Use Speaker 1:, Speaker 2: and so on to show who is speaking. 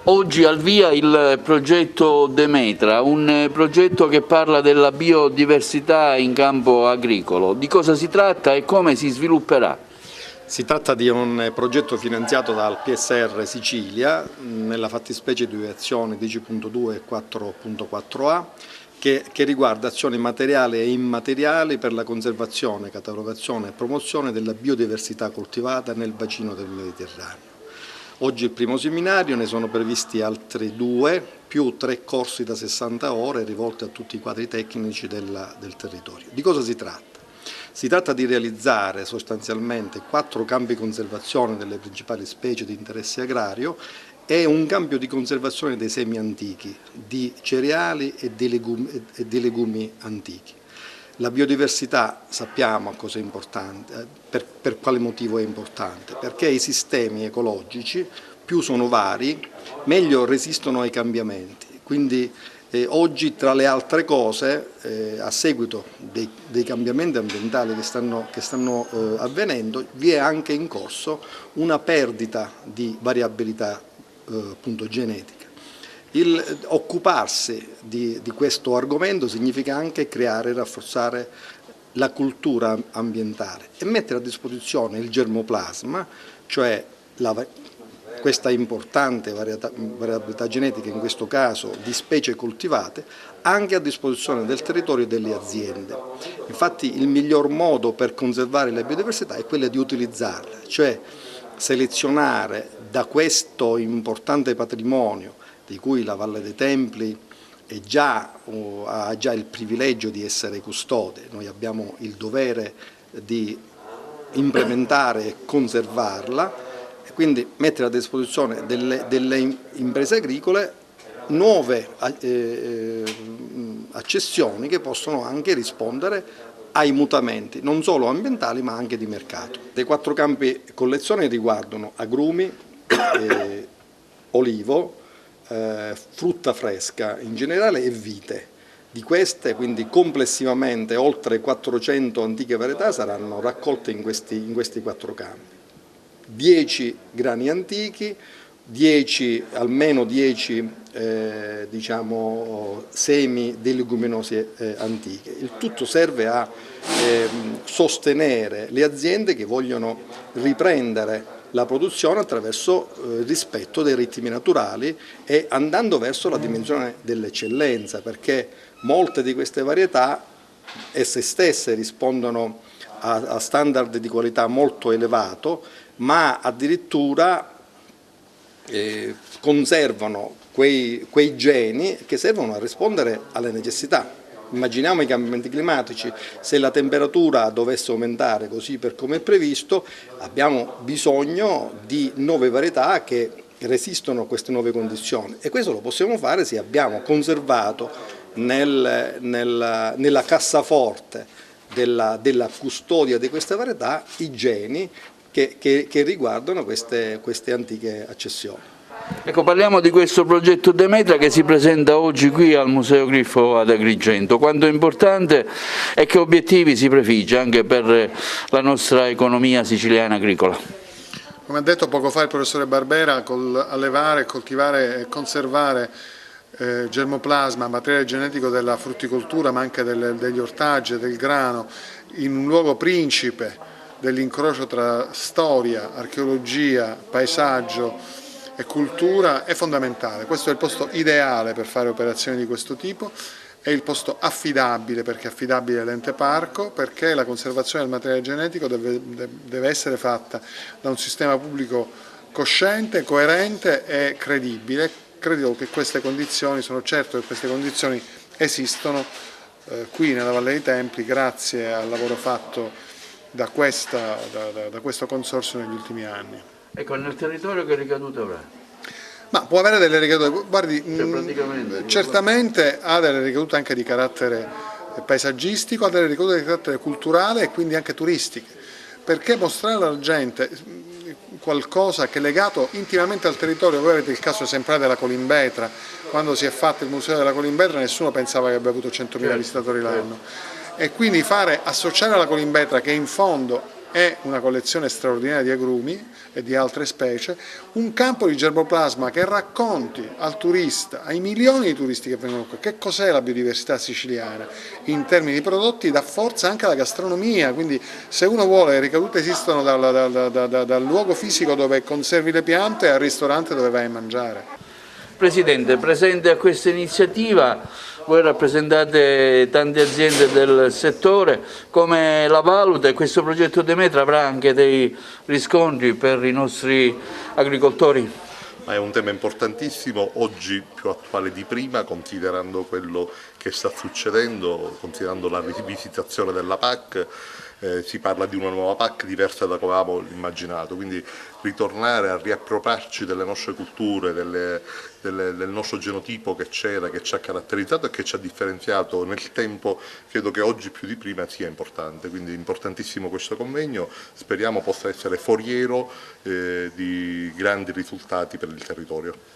Speaker 1: Oggi al via il progetto Demetra, un progetto che parla della biodiversità in campo agricolo. Di cosa si tratta e come si svilupperà?
Speaker 2: Si tratta di un progetto finanziato dal PSR Sicilia, nella fattispecie di azioni 10.2 e 4.4a, che riguarda azioni materiali e immateriali per la conservazione, catalogazione e promozione della biodiversità coltivata nel bacino del Mediterraneo. Oggi il primo seminario, ne sono previsti altri 2, più 3 corsi da 60 ore rivolti a tutti i quadri tecnici del territorio. Di cosa si tratta? Si tratta di realizzare sostanzialmente 4 campi di conservazione delle principali specie di interesse agrario e un campio di conservazione dei semi antichi, di cereali e di legumi antichi. La biodiversità sappiamo cosa è importante, per quale motivo è importante, perché i sistemi ecologici più sono vari, meglio resistono ai cambiamenti. Quindi oggi tra le altre cose, a seguito dei cambiamenti ambientali che stanno avvenendo, vi è anche in corso una perdita di variabilità genetica. Occuparsi di questo argomento significa anche creare e rafforzare la cultura ambientale e mettere a disposizione il germoplasma, cioè questa importante variabilità genetica, in questo caso di specie coltivate, anche a disposizione del territorio e delle aziende. Infatti il miglior modo per conservare la biodiversità è quello di utilizzarla, cioè selezionare da questo importante patrimonio di cui la Valle dei Templi ha già il privilegio di essere custode. Noi abbiamo il dovere di implementare e conservarla e quindi mettere a disposizione delle imprese agricole nuove accessioni che possono anche rispondere ai mutamenti, non solo ambientali ma anche di mercato. Dei 4 campi collezione riguardano agrumi, olivo, frutta fresca in generale e vite. Di queste, quindi complessivamente oltre 400 antiche varietà saranno raccolte in questi 4 campi. 10 grani antichi, almeno 10 semi di leguminosi antiche. Il tutto serve a sostenere le aziende che vogliono riprendere la produzione attraverso il rispetto dei ritmi naturali e andando verso la dimensione dell'eccellenza, perché molte di queste varietà esse stesse rispondono a standard di qualità molto elevato, ma addirittura conservano quei geni che servono a rispondere alle necessità. Immaginiamo i cambiamenti climatici, se la temperatura dovesse aumentare così per come è previsto, abbiamo bisogno di nuove varietà che resistono a queste nuove condizioni e questo lo possiamo fare se abbiamo conservato nella cassaforte della custodia di queste varietà i geni che riguardano queste antiche accessioni.
Speaker 1: Ecco, parliamo di questo progetto Demetra che si presenta oggi qui al Museo Griffo ad Agrigento. Quanto è importante e che obiettivi si prefigge anche per la nostra economia siciliana agricola?
Speaker 3: Come ha detto poco fa il professore Barbera, allevare, coltivare e conservare germoplasma, materiale genetico della frutticoltura ma anche degli ortaggi e del grano in un luogo principe dell'incrocio tra storia, archeologia, paesaggio e cultura è fondamentale. Questo è il posto ideale per fare operazioni di questo tipo, è il posto affidabile perché è affidabile l'ente parco, perché la conservazione del materiale genetico deve essere fatta da un sistema pubblico cosciente, coerente e credibile. Credo che queste condizioni, sono certo che queste condizioni esistono qui nella Valle dei Templi grazie al lavoro fatto da questo consorzio negli ultimi anni.
Speaker 1: Ecco, nel territorio che ricadute avrà?
Speaker 3: Ma può avere delle ricadute, guardi, certamente ha delle ricadute anche di carattere paesaggistico, ha delle ricadute di carattere culturale e quindi anche turistiche, perché mostrare alla gente qualcosa che è legato intimamente al territorio. Voi avete il caso esemplare della Colimbetra, quando si è fatto il museo della Colimbetra nessuno pensava che avrebbe avuto 100.000 visitatori l'anno, e quindi associare alla Colimbetra, che in fondo e una collezione straordinaria di agrumi e di altre specie, un campo di germoplasma che racconti al turista, ai milioni di turisti che vengono qui, che cos'è la biodiversità siciliana in termini di prodotti, dà forza anche alla gastronomia, quindi se uno vuole le ricadute esistono dal luogo fisico dove conservi le piante al ristorante dove vai a mangiare.
Speaker 1: Presidente, presente a questa iniziativa, voi rappresentate tante aziende del settore, come la valuta e questo progetto Demetra avrà anche dei riscontri per i nostri agricoltori?
Speaker 4: Ma è un tema importantissimo, oggi più attuale di prima, considerando quello che sta succedendo, considerando la rivisitazione della PAC. Si parla di una nuova PAC diversa da come avevamo immaginato, quindi ritornare a riappropriarci delle nostre culture, del nostro genotipo che c'era, che ci ha caratterizzato e che ci ha differenziato nel tempo, credo che oggi più di prima sia importante, quindi è importantissimo questo convegno, speriamo possa essere foriero di grandi risultati per il territorio.